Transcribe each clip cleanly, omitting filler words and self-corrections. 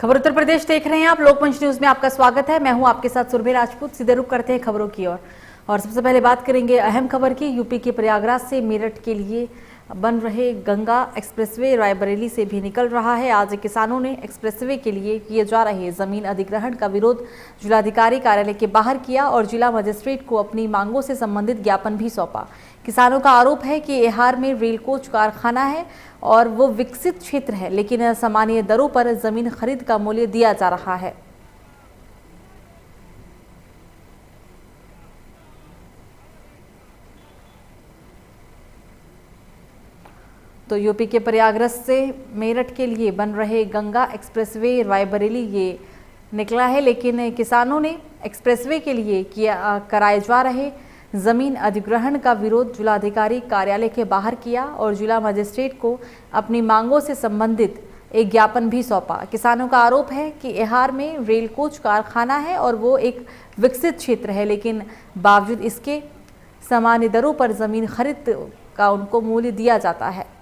खबर उत्तर प्रदेश देख रहे हैं आप। लोकमंच न्यूज में आपका स्वागत है। मैं हूं आपके साथ सुरभि राजपूत। सीधे रुख करते हैं खबरों की ओर और सबसे पहले बात करेंगे अहम खबर की। यूपी के प्रयागराज से मेरठ के लिए बन रहे गंगा एक्सप्रेसवे रायबरेली से भी निकल रहा है। आज किसानों ने एक्सप्रेसवे के लिए किए जा रहे जमीन अधिग्रहण का विरोध जिलाधिकारी कार्यालय के बाहर किया और जिला मजिस्ट्रेट को अपनी मांगों से संबंधित ज्ञापन भी सौंपा। किसानों का आरोप है कि एहार में रेल कोच कारखाना है और वो विकसित क्षेत्र है, लेकिन सामान्य दरों पर जमीन खरीद का मूल्य दिया जा रहा है। तो यूपी के प्रयागराज से मेरठ के लिए बन रहे गंगा एक्सप्रेसवे रायबरेली ये निकला है, लेकिन किसानों ने एक्सप्रेसवे के लिए कराए जा रहे जमीन अधिग्रहण का विरोध जिलाधिकारी कार्यालय के बाहर किया और जिला मजिस्ट्रेट को अपनी मांगों से संबंधित एक ज्ञापन भी सौंपा। किसानों का आरोप है कि एहार में रेल कोच कारखाना है और वो एक विकसित क्षेत्र है, लेकिन बावजूद इसके सामान्य दरों पर जमीन खरीद का उनको मूल्य दिया जाता है।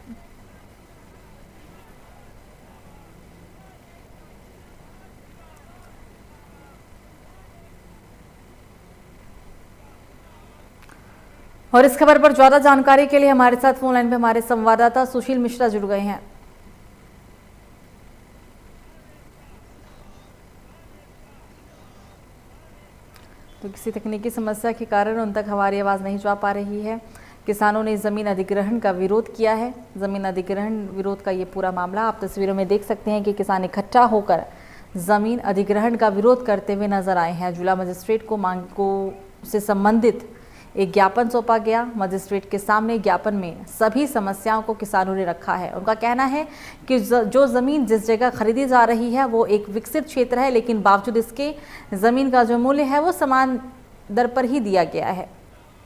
और इस खबर पर ज्यादा जानकारी के लिए हमारे साथ फोन लाइन पे हमारे संवाददाता सुशील मिश्रा जुड़ गए हैं। तो किसी तकनीकी समस्या के कारण उन तक हमारी आवाज नहीं जा पा रही है। किसानों ने जमीन अधिग्रहण का विरोध किया है। जमीन अधिग्रहण विरोध का ये पूरा मामला आप तस्वीरों में देख सकते हैं कि किसान इकट्ठा होकर जमीन अधिग्रहण का विरोध करते हुए नजर आए हैं। जिला मजिस्ट्रेट को मांगों से संबंधित एक ज्ञापन सौंपा गया। मजिस्ट्रेट के सामने ज्ञापन में सभी समस्याओं को किसानों ने रखा है। उनका कहना है कि जो जमीन जिस जगह खरीदी जा रही है वो एक विकसित क्षेत्र है, लेकिन बावजूद इसके जमीन का जो मूल्य है वो समान दर पर ही दिया गया है।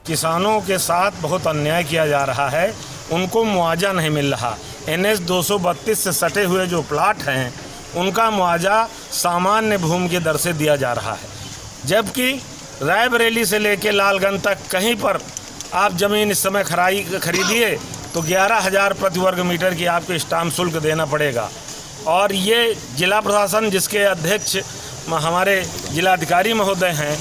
किसानों के साथ बहुत अन्याय किया जा रहा है, उनको मुआवजा नहीं मिल रहा। NH 232 से सटे हुए जो प्लाट हैं उनका मुआवजा सामान्य भूमि के दर से दिया जा रहा है, जबकि रायबरेली से लेके लालगंज तक कहीं पर आप ज़मीन इस समय खरीदिए तो 11,000 प्रति वर्ग मीटर की आपको स्टाम्प शुल्क देना पड़ेगा। और ये जिला प्रशासन जिसके अध्यक्ष हमारे जिलाधिकारी महोदय हैं,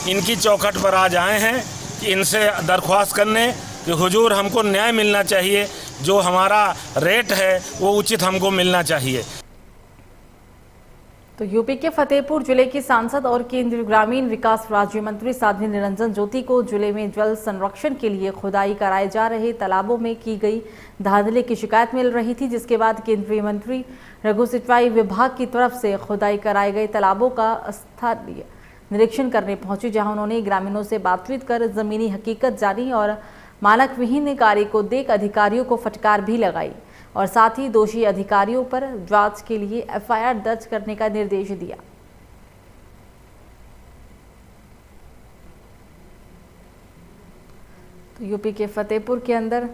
इनकी चौखट पर आज आए हैं कि इनसे दरख्वास्त करने कि हुजूर हमको न्याय मिलना चाहिए, जो हमारा रेट है वो उचित हमको मिलना चाहिए। तो यूपी के फतेहपुर जिले की सांसद और केंद्रीय ग्रामीण विकास राज्य मंत्री साध्वी निरंजन ज्योति को जिले में जल संरक्षण के लिए खुदाई कराए जा रहे तालाबों में की गई धांधली की शिकायत मिल रही थी, जिसके बाद केंद्रीय मंत्री लघु सिंचाई विभाग की तरफ से खुदाई कराए गए तालाबों का स्थलीय निरीक्षण करने पहुंचे, जहां उन्होंने ग्रामीणों से बातचीत कर जमीनी हकीकत जानी और मानक विहीन कार्य को देख अधिकारियों को फटकार भी लगाई और साथ ही दोषी अधिकारियों पर जांच के लिए FIR दर्ज करने का निर्देश दिया। तो यूपी के फतेहपुर के अंदर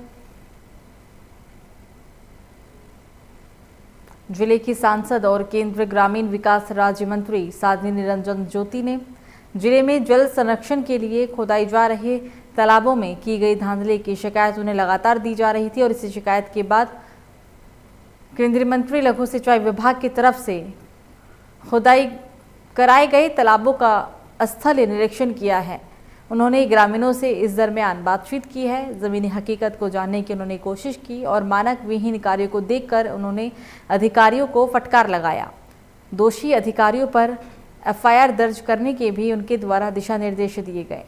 जिले की सांसद और केंद्रीय ग्रामीण विकास राज्य मंत्री साध्वी निरंजन ज्योति ने जिले में जल संरक्षण के लिए खोदाई जा रहे तालाबों में की गई धांधली की शिकायत उन्हें लगातार दी जा रही थी और इसी शिकायत के बाद केंद्रीय मंत्री लघु सिंचाई विभाग की तरफ से खुदाई कराए गए तालाबों का स्थलीय निरीक्षण किया है। उन्होंने ग्रामीणों से इस दरमियान बातचीत की है, जमीनी हकीकत को जानने की उन्होंने कोशिश की और मानक विहीन कार्यों को देखकर उन्होंने अधिकारियों को फटकार लगाया। दोषी अधिकारियों पर FIR दर्ज करने के भी उनके द्वारा दिशा निर्देश दिए गए।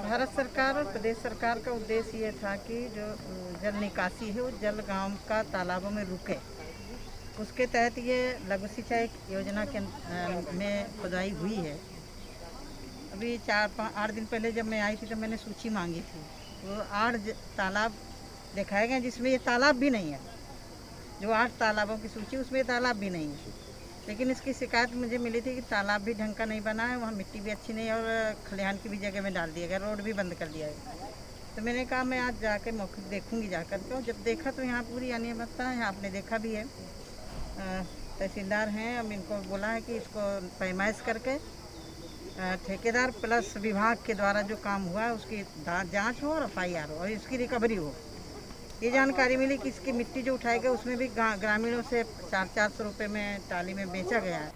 भारत सरकार और प्रदेश सरकार का उद्देश्य ये था कि जो जल निकासी है वो जल गांव का तालाबों में रुके। उसके तहत ये लघु सिंचाई योजना के में खुदाई हुई है। अभी 4-8 दिन पहले जब मैं आई थी तो मैंने सूची मांगी थी, वो 8 तालाब दिखाए गए जिसमें ये तालाब भी नहीं है। जो 8 तालाबों की सूची उसमें तालाब भी नहीं है, लेकिन इसकी शिकायत मुझे मिली थी कि तालाब भी ढंग का नहीं बना है, वहाँ मिट्टी भी अच्छी नहीं है और खलिहान की भी जगह में डाल दिया गया, रोड भी बंद कर दिया है। तो मैंने कहा मैं आज जाके मौके देखूंगी जाकर के। जब देखा तो यहाँ पूरी अनियमितता है, आपने देखा भी है। तहसीलदार हैं, अब इनको बोला है कि इसको पैमाइश करके ठेकेदार प्लस विभाग के द्वारा जो काम हुआ है उसकी जांच हो और FIR हो और इसकी रिकवरी हो। ये जानकारी मिली कि इसकी मिट्टी जो उठाई गई उसमें भी ग्रामीणों से 400 रुपये में टाली में बेचा गया है।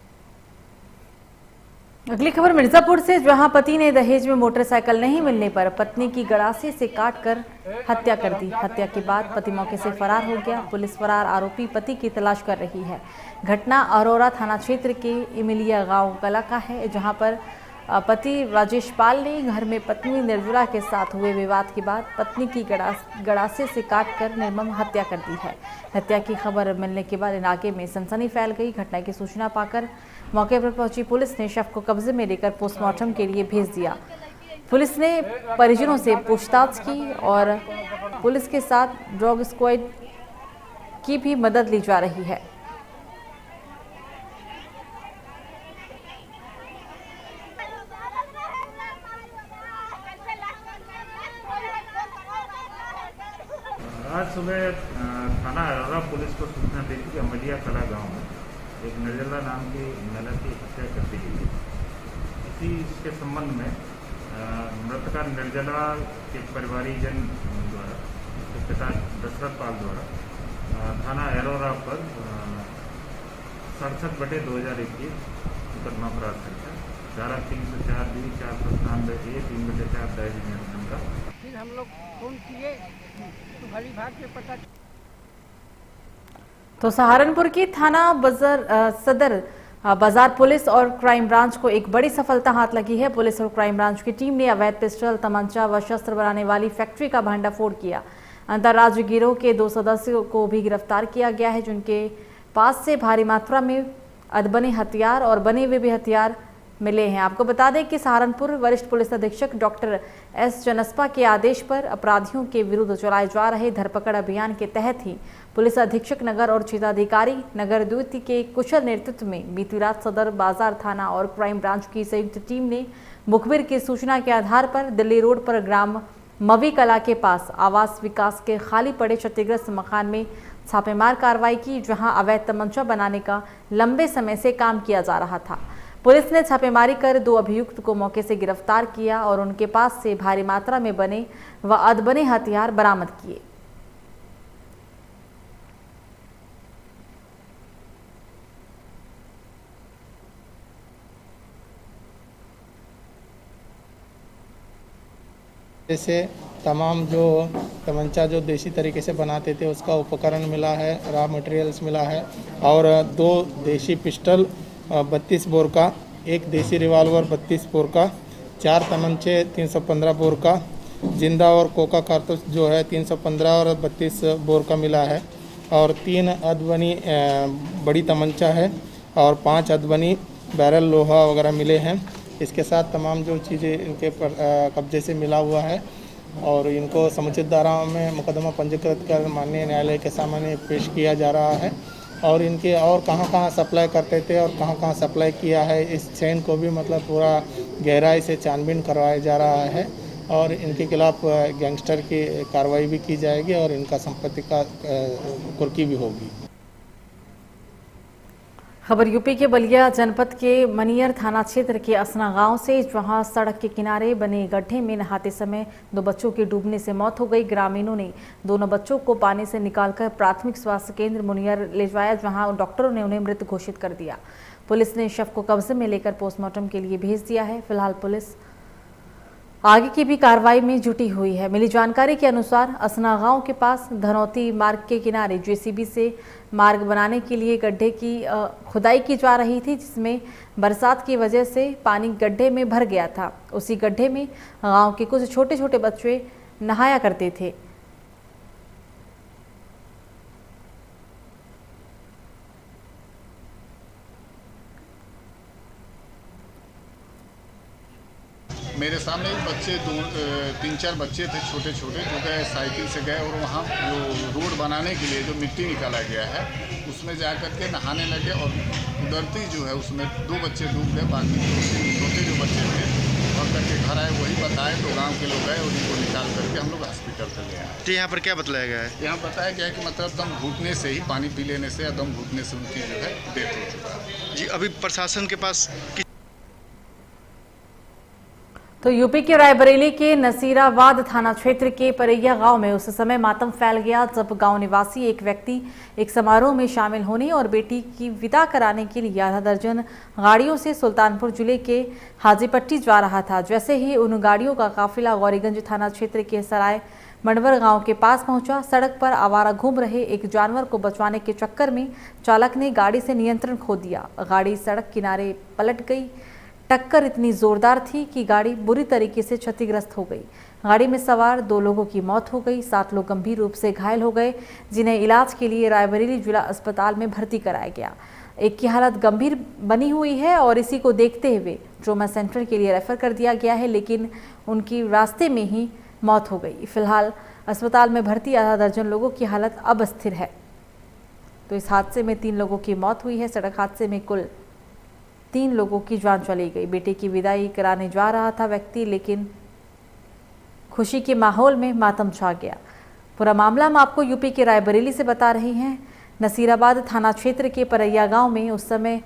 अगली खबर मिर्जापुर से, जहां पति ने दहेज में मोटरसाइकिल नहीं मिलने पर पत्नी की गड़ासे से काटकर हत्या कर दी। हत्या के बाद पति मौके से फरार हो गया। पुलिस फरार आरोपी पति की तलाश कर रही है। घटना अरोरा थाना क्षेत्र के इमिलिया गांव कला का है, जहां पर पति राजेश पाल ने घर में पत्नी निर्जला के साथ हुए विवाद के बाद पत्नी की गड़ासे से काटकर निर्मम हत्या कर दी है। हत्या की खबर मिलने के बाद इलाके में सनसनी फैल गई। घटना की सूचना पाकर मौके पर पहुंची पुलिस ने शव को कब्जे में लेकर पोस्टमार्टम के लिए भेज दिया। पुलिस ने परिजनों से पूछताछ की और पुलिस के साथ डॉग स्क्वाड की भी मदद ली जा रही है। आज सुबह थाना अरोरा पुलिस को सूचना दी थी कि अमलिया कला गांव में एक निर्जला नाम की महिला की हत्या कर दी गई। इसी के संबंध में मृतका निर्जला के परिवारीजन द्वारा उसके पिता दशरथ पाल द्वारा थाना अरोरा पर 67/2021 मुकदमा प्राप्त करता है। धारा 304 B 497 A 3/4 दहेज नियंत्रण का। फिर हम लोग फोन किए तो भली भाग में पता। तो सहारनपुर की थाना सदर बाजार पुलिस और क्राइम ब्रांच को एक बड़ी सफलता हाथ लगी है। पुलिस और क्राइम ब्रांच की टीम ने अवैध पिस्टल, तमंचा व शस्त्र बनाने वाली फैक्ट्री का भंडाफोड़ किया। अंतर्राज्यीय गिरोह के 2 सदस्यों को भी गिरफ्तार किया गया है, जिनके पास से भारी मात्रा में अधबने हथियार और बने हुए भी हथियार मिले हैं। आपको बता दें कि सहारनपुर वरिष्ठ पुलिस अधीक्षक डॉक्टर S चनस्पा के आदेश पर अपराधियों के विरुद्ध चलाए जा रहे धरपकड़ अभियान के तहत ही पुलिस अधीक्षक नगर और क्षेत्राधिकारी नगर द्वितीय के कुशल नेतृत्व में बीती रात सदर बाजार थाना और क्राइम ब्रांच की संयुक्त टीम ने मुखबिर की सूचना के आधार पर दिल्ली रोड पर ग्राम मवी कला के पास आवास विकास के खाली पड़े क्षतिग्रस्त मकान में छापेमार कार्रवाई की, जहां अवैध तमंचा बनाने का लंबे समय से काम किया जा रहा था। पुलिस ने छापेमारी कर 2 अभियुक्त को मौके से गिरफ्तार किया और उनके पास से भारी मात्रा में बने व अधबने हथियार बरामद किए। जैसे तमाम जो तमंचा जो देसी तरीके से बनाते थे उसका उपकरण मिला है, रॉ मटेरियल्स मिला है और 2 देसी पिस्टल 32 बोर का, 1 देसी रिवाल्वर 32 बोर का, 4 तमंचे 315 बोर का, जिंदा और कोका कारतूस जो है 315 और 32 बोर का मिला है और 3 अधबनी बड़ी तमंचा है और 5 अधबनी बैरल लोहा वगैरह मिले हैं। इसके साथ तमाम जो चीज़ें इनके कब्जे से मिला हुआ है और इनको समुचित धाराओं में मुकदमा पंजीकृत कर माननीय न्यायालय के सामने पेश किया जा रहा है और इनके और कहाँ सप्लाई करते थे और कहाँ सप्लाई किया है इस चेन को भी मतलब पूरा गहराई से छानबीन करवाया जा रहा है और इनके खिलाफ गैंगस्टर की कार्रवाई भी की जाएगी और इनका संपत्ति का कुर्की भी होगी। खबर यूपी के बलिया जनपद के मनियर थाना क्षेत्र के असना गांव से, जहां सड़क के किनारे बने गड्ढे में नहाते समय 2 बच्चों की डूबने से मौत हो गई। ग्रामीणों ने दोनों बच्चों को पानी से निकालकर प्राथमिक स्वास्थ्य केंद्र मुनियर ले जाया, जहां डॉक्टरों ने उन्हें मृत घोषित कर दिया। पुलिस ने शव को कब्जे में लेकर पोस्टमार्टम के लिए भेज दिया है। फिलहाल पुलिस आगे की भी कार्रवाई में जुटी हुई है। मिली जानकारी के अनुसार असना गांव के पास धनौती मार्ग के किनारे जेसीबी से मार्ग बनाने के लिए गड्ढे की खुदाई की जा रही थी, जिसमें बरसात की वजह से पानी गड्ढे में भर गया था। उसी गड्ढे में गांव के कुछ छोटे छोटे बच्चे नहाया करते थे। मेरे सामने बच्चे 3-4 बच्चे थे छोटे छोटे जो गए साइकिल से गए और वहाँ जो रोड बनाने के लिए जो मिट्टी निकाला गया है उसमें जा कर के नहाने लगे और उधरती जो है उसमें 2 बच्चे डूब गए। बाकी छोटे जो बच्चे थे और करके घर आए वही बताए तो गांव के लोग गए और उनको निकाल करके हम लोग हॉस्पिटल से ले आए। तो यहाँ पर क्या बतलाया गया है? यहाँ बताया गया है कि मतलब दम घुटने से ही पानी पी लेने से या दम घुटने से उनकी जो है डेथ हो चुका है। जी, अभी प्रशासन के पास तो यूपी के रायबरेली के नसीराबाद थाना क्षेत्र के परैया गांव में उस समय मातम फैल गया जब गांव निवासी एक व्यक्ति एक समारोह में शामिल होने और बेटी की विदा कराने के लिए आधा दर्जन गाड़ियों से सुल्तानपुर जिले के हाजीपट्टी जा रहा था। जैसे ही उन गाड़ियों का काफिला गौरीगंज थाना क्षेत्र के सराय मंडवर गांव के पास पहुंचा, सड़क पर आवारा घूम रहे एक जानवर को बचवाने के चक्कर में चालक ने गाड़ी से नियंत्रण खो दिया। गाड़ी सड़क किनारे पलट गई। टक्कर इतनी जोरदार थी कि गाड़ी बुरी तरीके से क्षतिग्रस्त हो गई। गाड़ी में सवार 2 लोगों की मौत हो गई, 7 लोग गंभीर रूप से घायल हो गए, जिन्हें इलाज के लिए रायबरेली जिला अस्पताल में भर्ती कराया गया। एक की हालत गंभीर बनी हुई है और इसी को देखते हुए ट्रॉमा सेंटर के लिए रेफर कर दिया गया है, लेकिन उनकी रास्ते में ही मौत हो गई। फिलहाल अस्पताल में भर्ती आधा दर्जन लोगों की हालत अब स्थिर है। तो इस हादसे में 3 लोगों की मौत हुई है। सड़क हादसे में कुल 3 लोगों की जान चली गई। बेटे की विदाई कराने जा रहा था व्यक्ति, लेकिन खुशी के माहौल में मातम छा गया। पूरा मामला हम आपको यूपी के रायबरेली से बता रहे हैं। नसीराबाद थाना क्षेत्र के परैया गांव में उस समय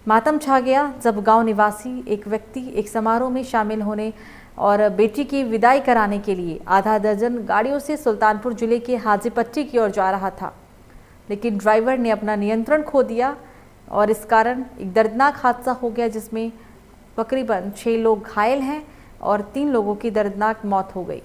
मातम छा गया जब गांव निवासी एक व्यक्ति एक समारोह में शामिल होने और बेटी की विदाई कराने के लिए आधा दर्जन गाड़ियों से सुल्तानपुर जिले के हाजीपट्टी की ओर जा रहा था, लेकिन ड्राइवर ने अपना नियंत्रण खो दिया और इस कारण एक दर्दनाक हादसा हो गया, जिसमें तकरीबन 6 लोग घायल हैं और 3 लोगों की दर्दनाक मौत हो गई।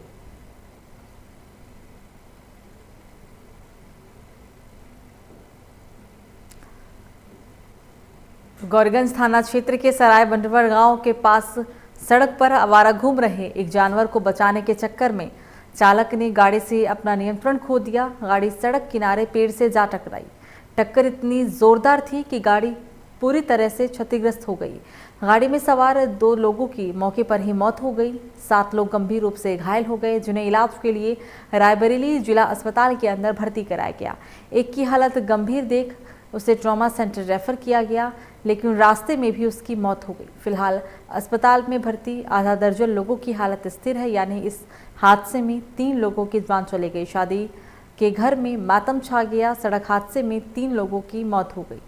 गौरीगंज थाना क्षेत्र के सराय मंडवर गांव के पास सड़क पर आवारा घूम रहे एक जानवर को बचाने के चक्कर में चालक ने गाड़ी से अपना नियंत्रण खो दिया। गाड़ी सड़क किनारे पेड़ से जा टकराई। टक्कर इतनी जोरदार थी कि गाड़ी पूरी तरह से क्षतिग्रस्त हो गई। गाड़ी में सवार 2 लोगों की मौके पर ही मौत हो गई। 7 लोग गंभीर रूप से घायल हो गए, जिन्हें इलाज के लिए रायबरेली जिला अस्पताल के अंदर भर्ती कराया गया। एक की हालत गंभीर देख उसे ट्रॉमा सेंटर रेफर किया गया, लेकिन रास्ते में भी उसकी मौत हो गई। फिलहाल अस्पताल में भर्ती आधा दर्जन लोगों की हालत स्थिर है, यानी इस हादसे में 3 लोगों की जान चली गई। शादी के घर में मातम छा गया। सड़क हादसे में 3 लोगों की मौत हो गई।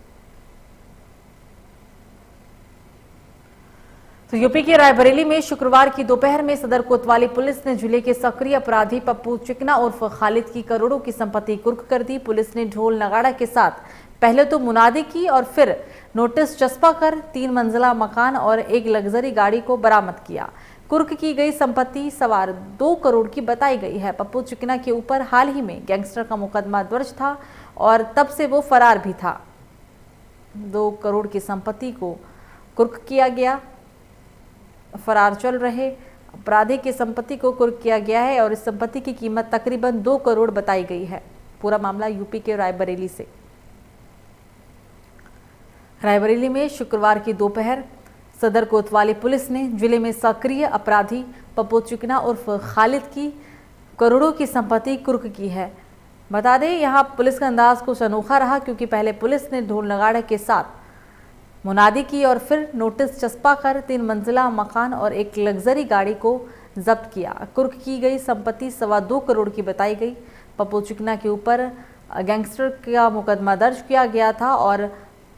तो यूपी के रायबरेली में शुक्रवार की दोपहर में सदर कोतवाली पुलिस ने जिले के सक्रिय अपराधी पप्पू चिकना उर्फ खालिद की करोड़ों की संपत्ति कुर्क कर दी। पुलिस ने ढोल नगाड़ा के साथ पहले तो मुनादी की और फिर नोटिस चस्पा कर 3 मंजिला मकान और एक लग्जरी गाड़ी को बरामद किया। कुर्क की गई संपत्ति सवार 2 करोड़ की बताई गई है। पप्पू चिकना के ऊपर हाल ही में गैंगस्टर का मुकदमा दर्ज था और तब से वो फरार भी था। 2 करोड़ की संपत्ति को कुर्क किया गया। फरार चल रहे अपराधी की संपत्ति को कुर्क किया गया है और इस संपत्ति की कीमत तकरीबन 2 करोड़ बताई गई है। पूरा मामला यूपी के रायबरेली से। रायबरेली में शुक्रवार की दोपहर सदर कोतवाली पुलिस ने जिले में सक्रिय अपराधी पप्पू चिकना उर्फ खालिद की करोड़ों की संपत्ति कुर्क की है। बता दें, यहां पुलिस का अंदाज कुछ अनोखा रहा, क्योंकि पहले पुलिस ने ढोल नगाड़े के साथ मुनादी की और फिर नोटिस चस्पा कर 3 मंजिला मकान और एक लग्जरी गाड़ी को जब्त किया। कुर्क की गई संपत्ति 2.25 करोड़ की बताई गई। पप्पू चिकना के ऊपर गैंगस्टर का मुकदमा दर्ज किया गया था और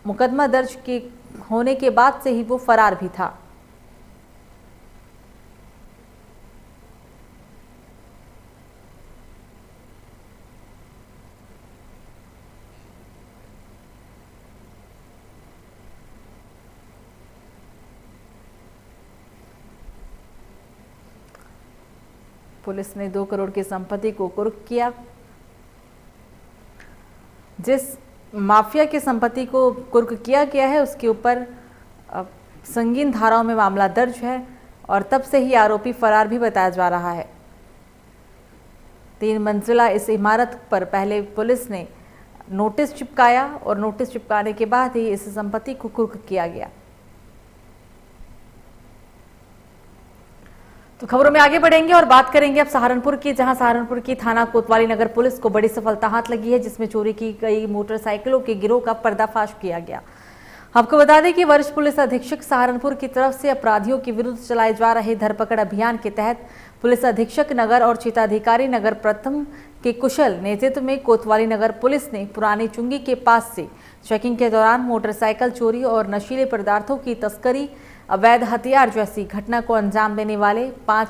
मुकदमा दर्ज के होने के बाद से ही वो फरार भी था। पुलिस ने 2 करोड़ की संपत्ति को कुर्क किया। जिस माफिया की संपत्ति को कुर्क किया गया है उसके ऊपर संगीन धाराओं में मामला दर्ज है और तब से ही आरोपी फरार भी बताया जा रहा है। 3 मंजिला इस इमारत पर पहले पुलिस ने नोटिस चिपकाया और नोटिस चिपकाने के बाद ही इस संपत्ति को कुर्क किया गया। तो खबरों में आगे बढ़ेंगे और बात करेंगे अब सहारनपुर की, जहां सहारनपुर की थाना कोतवाली नगर पुलिस को बड़ी सफलता हाथ लगी है, जिसमें चोरी की गई मोटरसाइकिलों के गिरोह का पर्दाफाश किया गया। आपको बता दें कि वरिष्ठ पुलिस अधीक्षक सहारनपुर की तरफ से अपराधियों के विरुद्ध चलाए जा रहे धरपकड़ अभियान के तहत पुलिस अधीक्षक नगर और क्षेत्राधिकारी नगर प्रथम के कुशल नेतृत्व में कोतवाली नगर पुलिस ने पुरानी चुंगी के पास से चेकिंग के दौरान मोटरसाइकिल चोरी और नशीले पदार्थों की तस्करी अवैध हथियार जैसी घटना को अंजाम देने वाले 5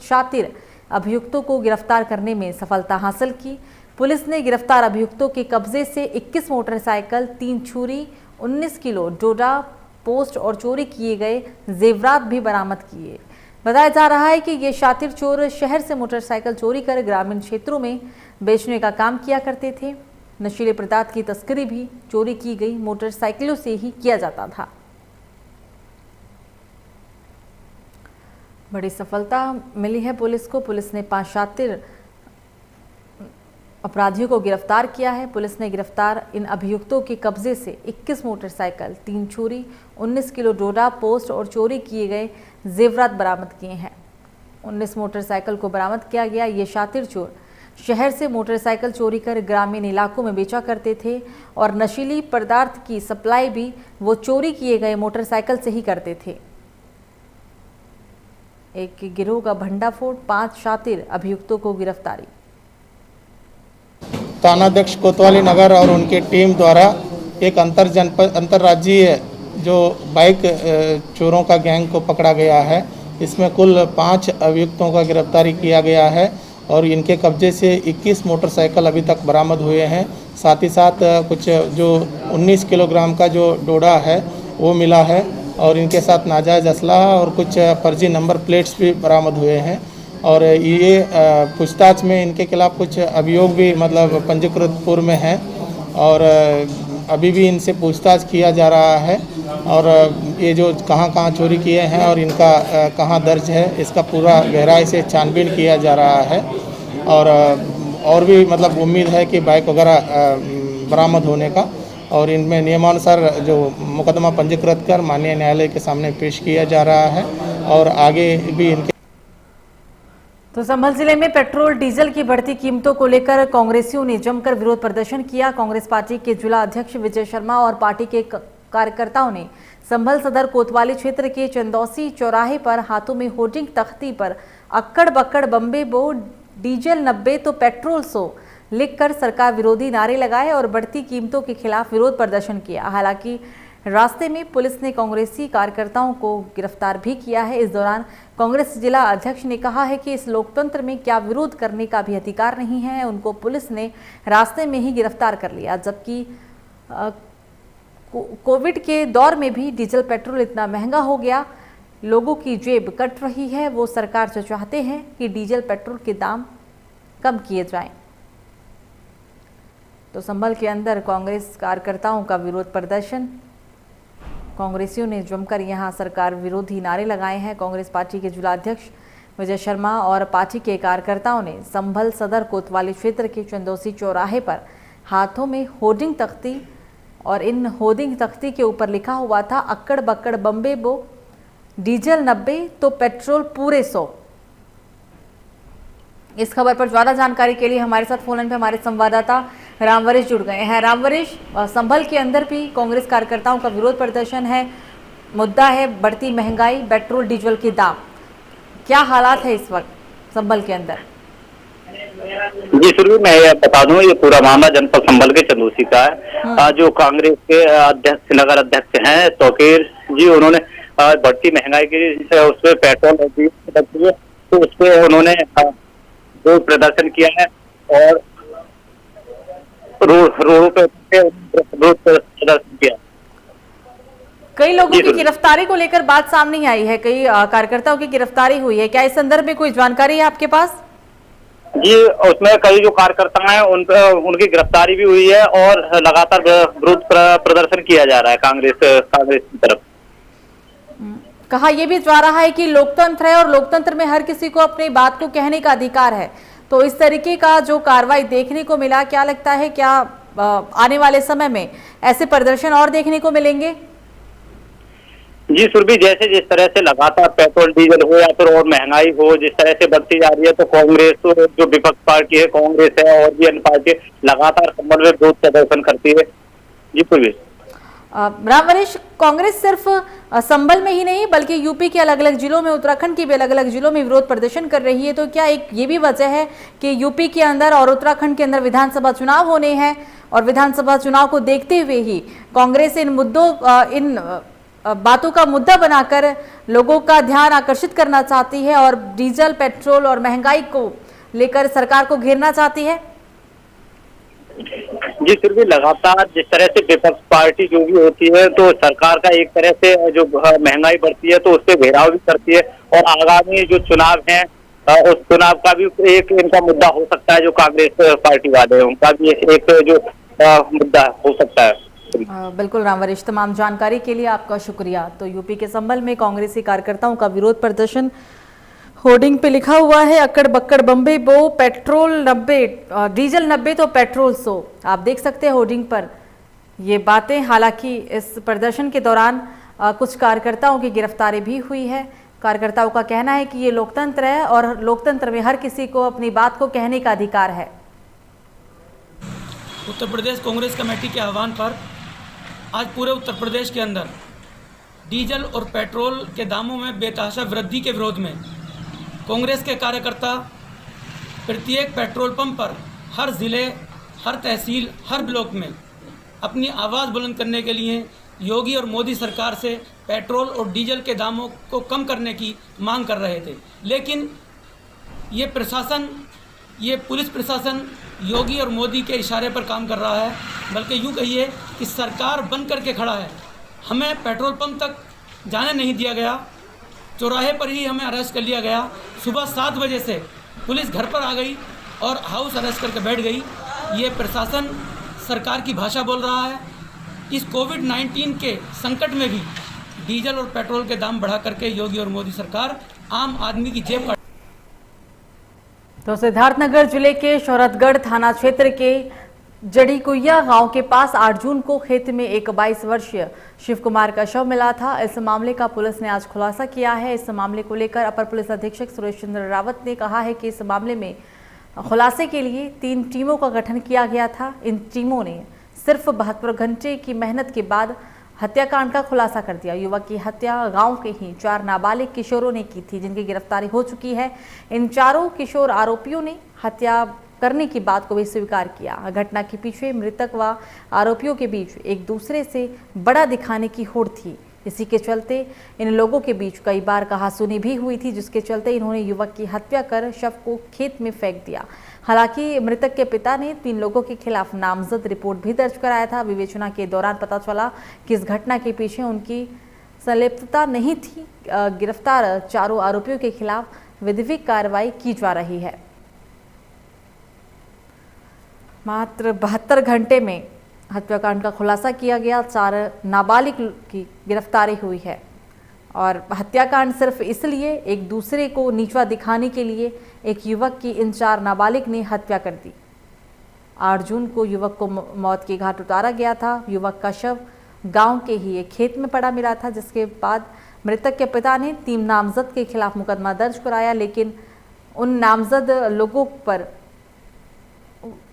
शातिर अभियुक्तों को गिरफ्तार करने में सफलता हासिल की। पुलिस ने गिरफ्तार अभियुक्तों के कब्जे से 21 मोटरसाइकिल, 3 छुरी, 19 किलो डोडा पोस्ट और चोरी किए गए जेवरात भी बरामद किए। बताया जा रहा है कि ये शातिर चोर शहर से मोटरसाइकिल चोरी कर ग्रामीण क्षेत्रों में बेचने का काम किया करते थे। नशीले पदार्थ की तस्करी भी चोरी की गई मोटरसाइकिलों से ही किया जाता था। बड़ी सफलता मिली है पुलिस को। पुलिस ने 5 शातिर अपराधियों को गिरफ्तार किया है। पुलिस ने गिरफ्तार इन अभियुक्तों के कब्जे से 21 मोटरसाइकिल, 3 छुरी, 19 किलो डोडा पोस्ट और चोरी किए गए जेवरात बरामद किए हैं। 19 मोटरसाइकिल को बरामद किया गया। ये शातिर चोर शहर से मोटरसाइकिल चोरी कर ग्रामीण इलाकों में बेचा करते थे और नशीली पदार्थ की सप्लाई भी वो चोरी किए गए मोटरसाइकिल से ही करते थे। एक गिरोह का भंडाफोड़, 5 शातिर अभियुक्तों को गिरफ्तारी। थानाध्यक्ष कोतवाली नगर और उनकी टीम द्वारा एक अंतर्राज्यीय जो बाइक चोरों का गैंग को पकड़ा गया है। इसमें कुल 5 अभियुक्तों का गिरफ्तारी किया गया है और इनके कब्जे से 21 मोटरसाइकिल अभी तक बरामद हुए हैं। साथ ही साथ कुछ जो 19 किलोग्राम का जो डोडा है वो मिला है और इनके साथ नाजायज़ असलाह और कुछ फर्जी नंबर प्लेट्स भी बरामद हुए हैं। और ये पूछताछ में इनके खिलाफ कुछ अभियोग भी मतलब पंजीकृत पूर्व में है और अभी भी इनसे पूछताछ किया जा रहा है और ये जो कहाँ चोरी किए हैं और इनका कहाँ दर्ज है इसका पूरा गहराई से छानबीन किया जा रहा है। और भी मतलब उम्मीद है कि बाइक वगैरह बरामद होने का और इनमें नियमानुसार जो मुकदमा पंजीकृत कर माननीय न्यायालय के सामने पेश किया जा रहा है और आगे भी इनके। तो संभल जिले में पेट्रोल डीजल की बढ़ती कीमतों को लेकर कांग्रेसियों ने जमकर विरोध प्रदर्शन किया। कांग्रेस पार्टी के जिला अध्यक्ष विजय शर्मा और पार्टी के कार्यकर्ताओं ने संभल सदर कोतवाली क्षेत्र के चंदौसी चौराहे पर हाथों में होर्डिंग तख्ती पर अक्कड़ बक्कड़ बम्बे बो, डीजल 90 तो पेट्रोल 100 लिखकर सरकार विरोधी नारे लगाए और बढ़ती कीमतों के खिलाफ विरोध प्रदर्शन किया। हालांकि रास्ते में पुलिस ने कांग्रेसी कार्यकर्ताओं को गिरफ्तार भी किया है। इस दौरान कांग्रेस जिला अध्यक्ष ने कहा है कि इस लोकतंत्र में क्या विरोध करने का भी अधिकार नहीं है। उनको पुलिस ने रास्ते में ही गिरफ्तार कर लिया। जबकि कोविड के दौर में भी डीजल पेट्रोल इतना महंगा हो गया, लोगों की जेब कट रही है। वो सरकार से चाहते हैं कि डीजल पेट्रोल के दाम कम किए जाएं। तो संभल के अंदर कांग्रेस कार्यकर्ताओं का विरोध प्रदर्शन, कांग्रेसियों ने जमकर यहां सरकार विरोधी नारे लगाए हैं। कांग्रेस पार्टी के जिला अध्यक्ष विजय शर्मा और पार्टी के कार्यकर्ताओं ने संभल सदर कोतवाली क्षेत्र के चंदौसी चौराहे पर हाथों में होर्डिंग तख्ती और इन होर्डिंग तख्ती के ऊपर लिखा हुआ था अक्कड़ बक्कड़ बम्बे बो, डीजल 90 तो पेट्रोल पूरे 100। इस खबर पर ज्यादा जानकारी के लिए हमारे साथ फोन लाइन पे हमारे संवाददाता रामवरिश जुड़ गए हैं। रामवरिश, संभल के अंदर भी कांग्रेस कार्यकर्ताओं का विरोध प्रदर्शन है, मुद्दा है बढ़ती महंगाई, पेट्रोल डीजल के दाम। क्या हालात है इस वक्त संभल के अंदर? जी शुरू मैं ये बता दूं, ये पूरा मामला जनपद संभल के चंदौसी का है। जो कांग्रेस के अध्यक्ष नगर अध्यक्ष हैं तोकीर जी, उन्होंने बढ़ती महंगाई की उस पर पेट्रोल तो उस पर उन्होंने विरोध प्रदर्शन किया है और रोडों पे विरोध प्रदर्शन किया। कई लोगों की गिरफ्तारी को लेकर बात सामने आई है, कई कार्यकर्ताओं की गिरफ्तारी हुई है। क्या इस संदर्भ में कोई जानकारी है आपके पास? जी उसमें कई जो कार्यकर्ता हैं उनकी गिरफ्तारी भी हुई है और लगातार विरोध प्रदर्शन किया जा रहा है कांग्रेस की तरफ। कहा यह भी जा रहा है कि लोकतंत्र है और लोकतंत्र में हर किसी को अपनी बात को कहने का अधिकार है। तो इस तरीके का जो कार्रवाई देखने को मिला, क्या लगता है क्या आने वाले समय में ऐसे प्रदर्शन और देखने को मिलेंगे? जी सुरभि, जैसे जिस तरह से लगातार पेट्रोल डीजल हो या फिर और महंगाई हो जिस तरह से बढ़ती जा रही है, तो कांग्रेस जो विपक्ष पार्टी है कांग्रेस है और भी अन्य पार्टी लगातार संभल में विरोध प्रदर्शन करती है। जी सुरभि। रामवरिश, कांग्रेस सिर्फ संभल में ही नहीं बल्कि यूपी के अलग अलग जिलों में, उत्तराखंड के भी अलग अलग जिलों में विरोध प्रदर्शन कर रही है। तो क्या एक ये भी वजह है कि यूपी के अंदर और उत्तराखंड के अंदर विधानसभा चुनाव होने हैं और विधानसभा चुनाव को देखते हुए ही कांग्रेस इन मुद्दों इन बातों का मुद्दा बनाकर लोगों का ध्यान आकर्षित करना चाहती है और डीजल, पेट्रोल और महंगाई को लेकर सरकार को घेरना चाहती है। जी फिर भी लगातार जिस तरह से विपक्ष पार्टी जो भी होती है तो सरकार का एक तरह से जो महंगाई बढ़ती है तो उससे घेराव भी करती है और आगामी जो चुनाव है उस चुनाव का भी एक इनका मुद्दा हो सकता है। जो कांग्रेस पार्टी वाले हैं उनका भी एक जो मुद्दा हो सकता है। बिल्कुल रामवरिश, तमाम जानकारी के लिए आपका शुक्रिया। तो यूपी के संभल में कांग्रेसी कार्यकर्ताओं का विरोध प्रदर्शन, होर्डिंग पे लिखा हुआ है अक्कड़ बक्कड़ बम्बे बो, पेट्रोल 90, डीजल 90 तो पेट्रोल 100। आप देख सकते हैं होर्डिंग पर ये बातें। हालांकि इस प्रदर्शन के दौरान कुछ कार्यकर्ताओं की गिरफ्तारी भी हुई है। कार्यकर्ताओं का कहना है कि ये लोकतंत्र है और लोकतंत्र में हर किसी को अपनी बात को कहने का अधिकार है। उत्तर प्रदेश कांग्रेस कमेटी के आह्वान पर आज पूरे उत्तर प्रदेश के अंदर डीजल और पेट्रोल के दामों में बेतहाशा वृद्धि के विरोध में कांग्रेस के कार्यकर्ता प्रत्येक पेट्रोल पंप पर, हर ज़िले, हर तहसील, हर ब्लॉक में अपनी आवाज़ बुलंद करने के लिए योगी और मोदी सरकार से पेट्रोल और डीजल के दामों को कम करने की मांग कर रहे थे। लेकिन ये प्रशासन, ये पुलिस प्रशासन योगी और मोदी के इशारे पर काम कर रहा है, बल्कि यूँ कहिए कि सरकार बंद करके खड़ा है। हमें पेट्रोल पंप तक जाने नहीं दिया गया, चौराहे पर ही हमें अरेस्ट कर लिया गया। सुबह 7 बजे से पुलिस घर पर आ गई और हाउस अरेस्ट करके बैठ गई। ये प्रशासन सरकार की भाषा बोल रहा है। इस कोविड-19 के संकट में भी डीजल और पेट्रोल के दाम बढ़ा करके योगी और मोदी सरकार आम आदमी की जेब काट। तो सिद्धार्थनगर जिले के शौहरतगढ़ थाना क्षेत्र के जड़ीकुइया गांव के पास 8 जून को खेत में एक 22 वर्षीय शिव कुमार का शव मिला था। इस मामले का पुलिस ने आज खुलासा किया है। इस मामले को लेकर अपर पुलिस अधीक्षक सुरेश चंद्र रावत ने कहा है कि इस मामले में खुलासे के लिए 3 टीमों का गठन किया गया था। इन टीमों ने सिर्फ 72 घंटे की मेहनत के बाद हत्याकांड का खुलासा कर दिया। युवक की हत्या गांव के ही 4 नाबालिग किशोरों ने की थी, जिनकी गिरफ्तारी हो चुकी है। इन चारों किशोर आरोपियों ने हत्या करने की बात को भी स्वीकार किया। घटना के पीछे मृतक व आरोपियों के बीच एक दूसरे से बड़ा दिखाने की होड़ थी। इसी के चलते इन लोगों के बीच कई बार कहासुनी भी हुई थी, जिसके चलते इन्होंने युवक की हत्या कर शव को खेत में फेंक दिया। हालांकि मृतक के पिता ने 3 लोगों के खिलाफ नामजद रिपोर्ट भी दर्ज कराया था। विवेचना के दौरान पता चला कि इस घटना के पीछे उनकी संलिप्तता नहीं थी। गिरफ्तार चारों आरोपियों के खिलाफ विधिक कार्रवाई की जा रही है। मात्र 72 घंटे में हत्याकांड का खुलासा किया गया। 4 नाबालिग की गिरफ्तारी हुई है और हत्याकांड सिर्फ इसलिए एक दूसरे को नीचा दिखाने के लिए एक युवक की इन 4 नाबालिग ने हत्या कर दी। 8 जून को युवक को मौत के घाट उतारा गया था। युवक का शव गांव के ही एक खेत में पड़ा मिला था, जिसके बाद मृतक के पिता ने 3 नामजद के खिलाफ मुकदमा दर्ज कराया, लेकिन उन नामजद लोगों पर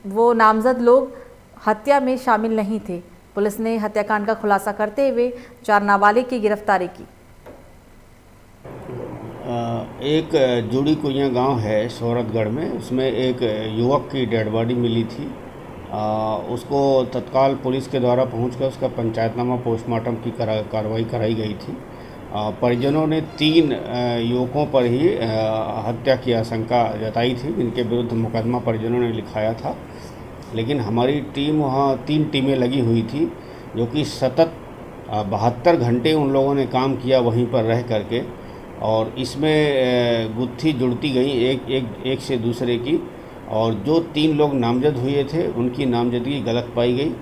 वो नामजद लोग हत्या में शामिल नहीं थे। पुलिस ने हत्याकांड का खुलासा करते हुए 4 नाबालिग की गिरफ्तारी की। एक जुड़ी कुइयाँ गांव है शौहरतगढ़ में, उसमें एक युवक की डेड बॉडी मिली थी। उसको तत्काल पुलिस के द्वारा पहुंचकर उसका पंचायतनामा पोस्टमार्टम की कार्रवाई कराई गई थी। परिजनों ने 3 युवकों पर ही हत्या की आशंका जताई थी, जिनके विरुद्ध मुकदमा परिजनों ने लिखाया था। लेकिन हमारी टीम वहाँ 3 टीमें लगी हुई थी, जो कि सतत 72 घंटे उन लोगों ने काम किया वहीं पर रह करके, और इसमें गुत्थी जुड़ती गई एक से दूसरे की। और जो 3 लोग नामजद हुए थे उनकी नामजदगी गलत पाई गई।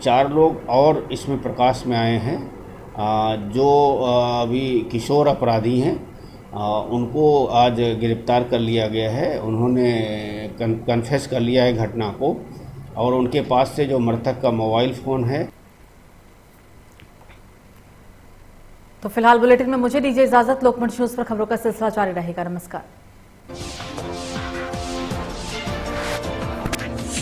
4 लोग और इसमें प्रकाश में आए हैं, जो अभी किशोर अपराधी हैं। उनको आज गिरफ्तार कर लिया गया है। उन्होंने कन्फेस कर लिया है घटना को, और उनके पास से जो मृतक का मोबाइल फ़ोन है। तो फिलहाल बुलेटिन में मुझे दीजिए इजाजत। लोकमंच न्यूज़ पर खबरों का सिलसिला जारी रहेगा। नमस्कार।